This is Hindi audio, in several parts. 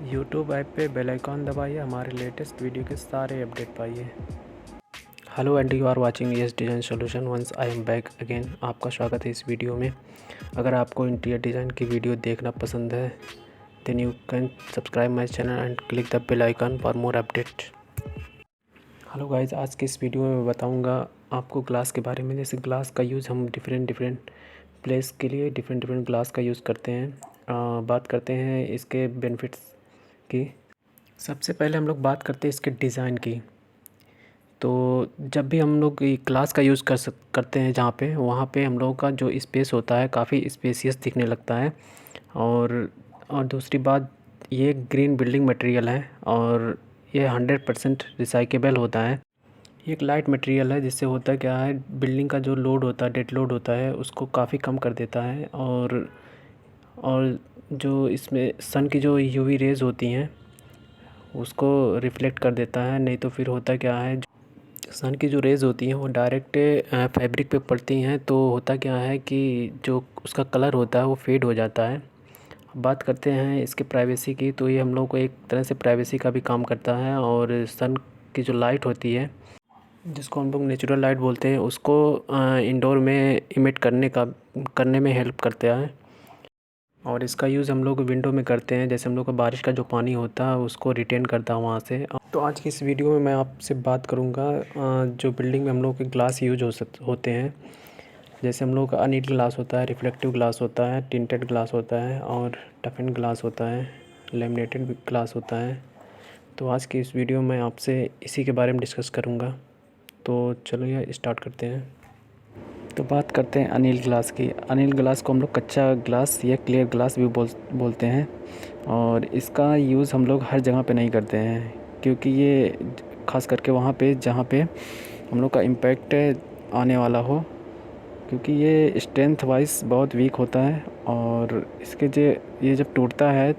यूट्यूब ऐप पे बेल आइकॉन दबाइए हमारे लेटेस्ट वीडियो के सारे अपडेट पाइए। Hello and you are watching yes design solution once I am back again. आपका स्वागत है इस वीडियो में। अगर आपको इंटीरियर डिज़ाइन की वीडियो देखना पसंद है then you can subscribe my channel and click the bell icon for more update. Hello guys, आज के इस वीडियो में मैं बताऊंगा आपको ग्लास के बारे में। जैसे ग्लास का यूज़ हम डिफरेंट प्लेस के लिए डिफरेंट ग्लास का यूज़ करते हैं। बात करते हैं इसके बेनिफिट्स की। सबसे पहले हम लोग बात करते हैं इसके डिज़ाइन की। तो जब भी हम लोग ग्लास का यूज़ करते हैं जहाँ पे वहाँ पे हम लोगों का जो स्पेस होता है काफ़ी स्पेसियस दिखने लगता है। और दूसरी बात, ये ग्रीन बिल्डिंग मटेरियल है और ये 100% रिसाइकेबल होता है। ये एक लाइट मटेरियल है जिससे होता क्या है, बिल्डिंग का जो लोड होता है, डेड लोड होता है, उसको काफ़ी कम कर देता है। और जो इसमें सन की जो यूवी रेज़ होती हैं उसको रिफ़्लेक्ट कर देता है। नहीं तो फिर होता क्या है, सन की जो रेज़ होती हैं वो डायरेक्ट फैब्रिक पे पड़ती हैं तो होता क्या है कि जो उसका कलर होता है वो फेड हो जाता है। अब बात करते हैं इसके प्राइवेसी की, तो ये हम लोग को एक तरह से प्राइवेसी का भी काम करता है। और सन की जो लाइट होती है जिसको हम लोग नेचुरल लाइट बोलते हैं उसको इंडोर में इमिट करने में हेल्प करता है। और इसका यूज़ हम लोग विंडो में करते हैं। जैसे हम लोग का बारिश का जो पानी होता है उसको रिटेन करता है वहाँ से। तो आज की इस वीडियो में मैं आपसे बात करूँगा जो बिल्डिंग में हम लोग के ग्लास यूज होते हैं। जैसे हम लोग का अनीट ग्लास होता है, रिफ्लेक्टिव ग्लास होता है, टिंटेड ग्लास होता है और टफन ग्लास होता है, लेमिनेटेड ग्लास होता है। तो आज की इस वीडियो में आपसे इसी के बारे में डिस्कस करूँगा। तो चलिए स्टार्ट करते हैं। तो बात करते हैं अनिल ग्लास की। अनिल ग्लास को हम लोग कच्चा ग्लास या क्लियर ग्लास भी बोलते हैं। और इसका यूज़ हम लोग हर जगह पे नहीं करते हैं क्योंकि ये ख़ास करके वहाँ पे जहाँ पे हम लोग का इम्पैक्ट आने वाला हो, क्योंकि ये स्ट्रेंथ वाइज बहुत वीक होता है। और इसके जो ये जब टूटता है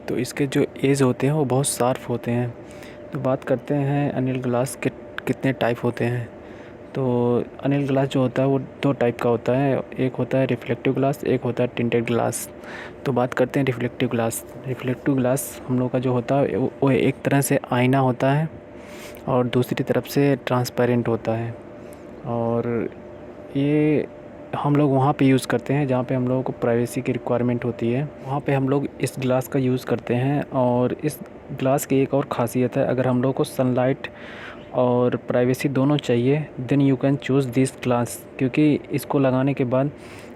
तो इसके जो एज होते हैं वो बहुत शार्प होते हैं। तो बात करते हैं अनिल ग्लास के कितने टाइप होते हैं। तो अनिल ग्लास जो होता है वो दो टाइप का होता है, एक होता है रिफ्लेक्टिव ग्लास, एक होता है टिंटेड ग्लास। तो बात करते हैं रिफ्लेक्टिव ग्लास। रिफ्लेक्टिव ग्लास हम लोग का जो होता है वो एक तरह से आईना होता है और दूसरी तरफ से ट्रांसपेरेंट होता है। और ये हम लोग वहाँ पे यूज़ करते हैं जहाँ पे हम लोगों को प्राइवेसी की रिक्वायरमेंट होती है, वहाँ पे हम लोग इस ग्लास का यूज़ करते हैं। और इस ग्लास की एक और ख़ासियत है, अगर हम लोग को सनलाइट और प्राइवेसी दोनों चाहिए then you can choose this glass, क्योंकि इसको लगाने के बाद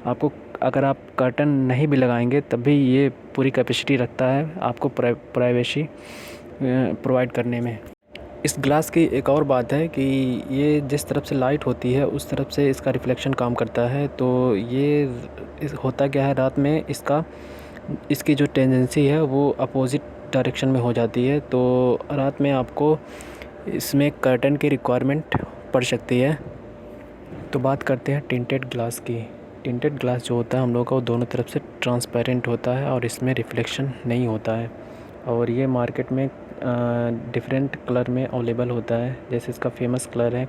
आपको, अगर आप कर्टन नहीं भी लगाएंगे तब भी ये पूरी कैपेसिटी रखता है आपको प्राइवेसी प्रोवाइड करने में। इस ग्लास की एक और बात है कि ये जिस तरफ से लाइट होती है उस तरफ से इसका रिफ्लेक्शन काम करता है। तो ये होता क्या है, रात में इसकी जो टेंडेंसी है वो अपोजिट डायरेक्शन में हो जाती है। तो रात में आपको इसमें कर्टन की रिक्वायरमेंट पड़ सकती है। तो बात करते हैं टिंटेड ग्लास की। टिंटेड ग्लास जो होता है हम लोग का वो दोनों तरफ से ट्रांसपेरेंट होता है और इसमें रिफ्लेक्शन नहीं होता है। और ये मार्केट में डिफरेंट कलर में अवेलेबल होता है। जैसे इसका फेमस कलर है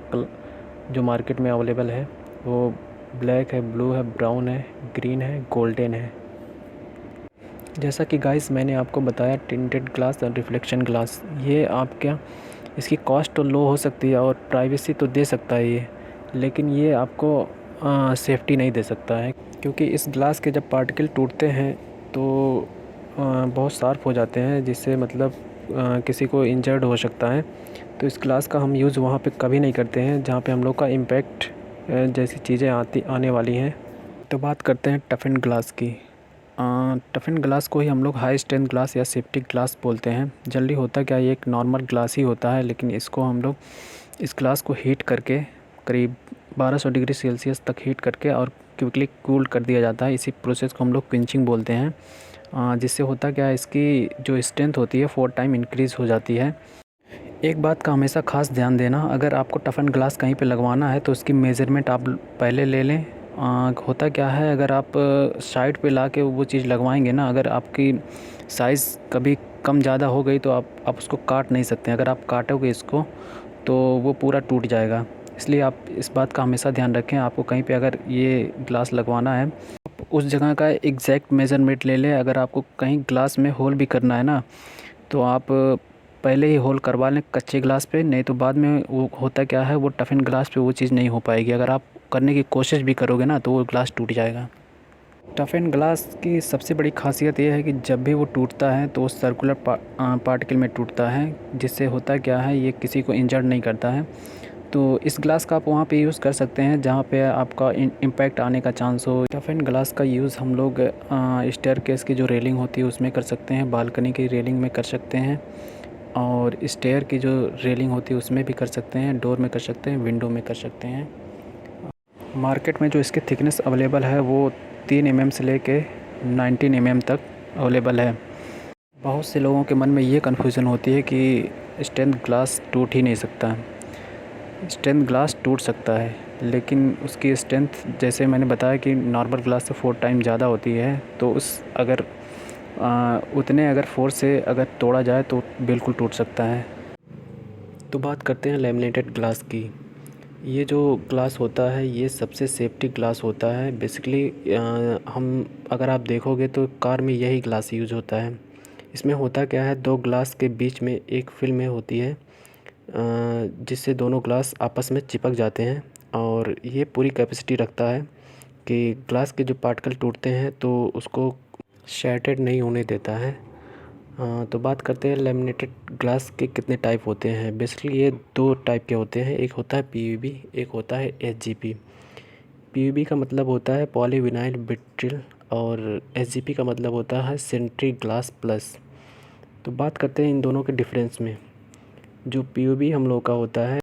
जो मार्केट में अवेलेबल है वो ब्लैक है, ब्लू है, ब्राउन है, ग्रीन है, गोल्डन है। जैसा कि गाइस मैंने आपको बताया टिंटेड ग्लास और रिफ्लेक्शन ग्लास, ये आप क्या, इसकी कॉस्ट तो लो हो सकती है और प्राइवेसी तो दे सकता है ये, लेकिन ये आपको सेफ्टी नहीं दे सकता है। क्योंकि इस ग्लास के जब पार्टिकल टूटते हैं तो बहुत शार्प हो जाते हैं, जिससे मतलब किसी को इंजर्ड हो सकता है। तो इस ग्लास का हम यूज़ वहाँ पे कभी नहीं करते हैं जहाँ पे हम लोग का इम्पैक्ट जैसी चीज़ें आने वाली हैं। तो बात करते हैं टफन ग्लास की। टफन ग्लास को ही हम लोग हाई स्ट्रेंथ ग्लास या सेफ्टी ग्लास बोलते हैं। जल्दी होता क्या, ये एक नॉर्मल ग्लास ही होता है, लेकिन इसको हम लोग इस ग्लास को हीट करके करीब 1200 डिग्री सेल्सियस तक हीट करके और क्विकली कूल कर दिया जाता है। इसी प्रोसेस को हम लोग क्विंचिंग बोलते हैं। जिससे होता क्या है, इसकी जो स्ट्रेंथ होती है 4 टाइम इंक्रीज़ हो जाती है। एक बात का हमेशा ख़ास ध्यान देना, अगर आपको टफन ग्लास कहीं पे लगवाना है तो उसकी मेज़रमेंट आप पहले ले लें। होता क्या है, अगर आप साइड पे ला के वो चीज़ लगवाएंगे ना, अगर आपकी साइज़ कभी कम ज़्यादा हो गई तो आप उसको काट नहीं सकते। अगर आप काटोगे इसको तो वो पूरा टूट जाएगा। इसलिए आप इस बात का हमेशा ध्यान रखें। आपको कहीं पे अगर ये ग्लास लगवाना है आप उस जगह का एग्जैक्ट मेज़रमेंट ले लें। अगर आपको कहीं ग्लास में होल भी करना है ना तो आप पहले ही होल करवा लें कच्चे ग्लास पे, नहीं तो बाद में वो होता क्या है, वो टफन ग्लास पे वो चीज़ नहीं हो पाएगी। अगर आप करने की कोशिश भी करोगे ना तो वो ग्लास टूट जाएगा। टफन ग्लास की सबसे बड़ी खासियत ये है कि जब भी वो टूटता है तो वो सर्कुलर पार्टिकल में टूटता है, जिससे होता क्या है, ये किसी को इंजर्ड नहीं करता है। तो इस ग्लास का आप वहाँ पे यूज़ कर सकते हैं जहाँ पे आपका इम्पैक्ट आने का चांस हो। टफन ग्लास का यूज़ हम लोग स्टेयरकेस की जो रेलिंग होती है उसमें कर सकते हैं, बालकनी की रेलिंग में कर सकते हैं, और स्टेयर की जो रेलिंग होती है उसमें भी कर सकते हैं, डोर में कर सकते हैं, विंडो में कर सकते हैं। मार्केट में जो इसकी थिकनेस अवेलेबल है वो 3 mm से लेके 19 mm तक अवेलेबल है। बहुत से लोगों के मन में ये कन्फ्यूज़न होती है कि स्टेंथ ग्लास टूट ही नहीं सकता। स्टेंथ ग्लास टूट सकता है, लेकिन उसकी स्ट्रेंथ जैसे मैंने बताया कि नॉर्मल ग्लास से 4 टाइम ज़्यादा होती है। तो उतने अगर फोर्स से अगर तोड़ा जाए तो बिल्कुल टूट सकता है। तो बात करते हैं लैमिनेटेड ग्लास की। ये जो ग्लास होता है ये सबसे सेफ्टी ग्लास होता है। बेसिकली हम अगर आप देखोगे तो कार में यही ग्लास यूज़ होता है। इसमें होता क्या है, 2 ग्लास के बीच में एक फिल्म होती है जिससे दोनों ग्लास आपस में चिपक जाते हैं, और ये पूरी कैपेसिटी रखता है कि ग्लास के जो पार्टिकल टूटते हैं तो उसको शैटर्ड नहीं होने देता है। तो बात करते हैं लैमिनेटेड ग्लास के कितने टाइप होते हैं। बेसिकली ये 2 टाइप के होते हैं, एक होता है पीवीबी, एक होता है एसजीपी। पीवीबी का मतलब होता है पॉलीविनाइल ब्रिटल, और एसजीपी का मतलब होता है सेंट्री ग्लास प्लस। तो बात करते हैं इन दोनों के डिफरेंस में। जो पीवीबी हम लोग का होता है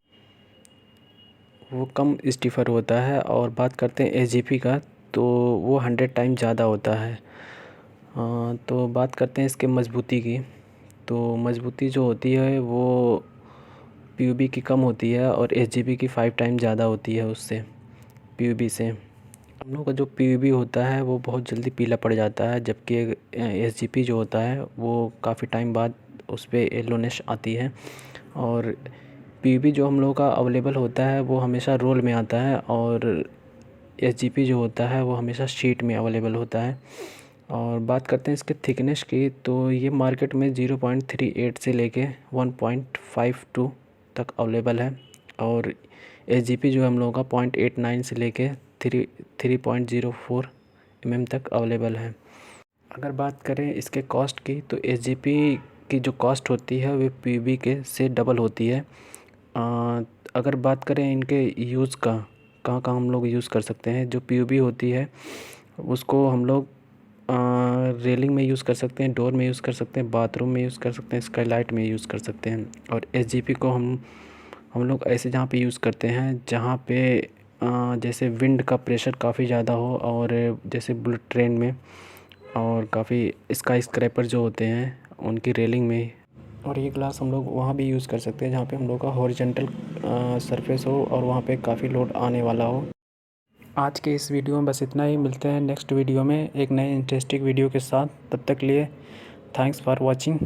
वो कम स्टिफर होता है, और बात करते हैं एसजीपी का तो वो 100 टाइम ज़्यादा होता है। तो बात करते हैं इसके मजबूती की। तो मजबूती जो होती है वो पीयूबी की कम होती है, और एसजीपी की 5 टाइम ज़्यादा होती है उससे, पीयूबी से। हम लोग का जो पीयूबी होता है वो बहुत जल्दी पीला पड़ जाता है, जबकि एसजीपी जो होता है वो काफ़ी टाइम बाद उस पर येलोनेस आती है। और पीयूबी जो हम लोग का अवेलेबल होता है वो हमेशा रोल में आता है, और एसजीपी जो होता है वो हमेशा शीट में अवेलेबल होता है। और बात करते हैं इसके थिकनेस की, तो ये मार्केट में 0.38 से लेके 1.52 तक अवेलेबल है, और एसजीपी जो हम लोगों का 0.89 से लेके 3.04 mm तक अवेलेबल है। अगर बात करें इसके कॉस्ट की, तो एसजीपी की जो कॉस्ट होती है वो पीयूबी के से डबल होती है। अगर बात करें इनके यूज़ का, कहाँ कहाँ हम लोग यूज़ कर सकते हैं, जो पीयूबी होती है उसको हम लोग रेलिंग में यूज़ कर सकते हैं, डोर में यूज़ कर सकते हैं, बाथरूम में यूज़ कर सकते हैं, स्काईलाइट में यूज़ कर सकते हैं। और एसजीपी को हम लोग ऐसे जहाँ पे यूज़ करते हैं जहाँ पे जैसे विंड का प्रेशर काफ़ी ज़्यादा हो, और जैसे बुलेट ट्रेन में, और काफ़ी स्काई स्क्रैपर जो होते हैं उनकी रेलिंग में। और ये ग्लास हम लोग वहाँ भी यूज़ कर सकते हैं जहाँ पे हम लोग का हॉरिजॉन्टल सरफेस हो और वहाँ पे काफ़ी लोड आने वाला हो। आज के इस वीडियो में बस इतना ही। मिलते हैं नेक्स्ट वीडियो में एक नए इंटरेस्टिंग वीडियो के साथ। तब तक लिए थैंक्स फॉर वॉचिंग।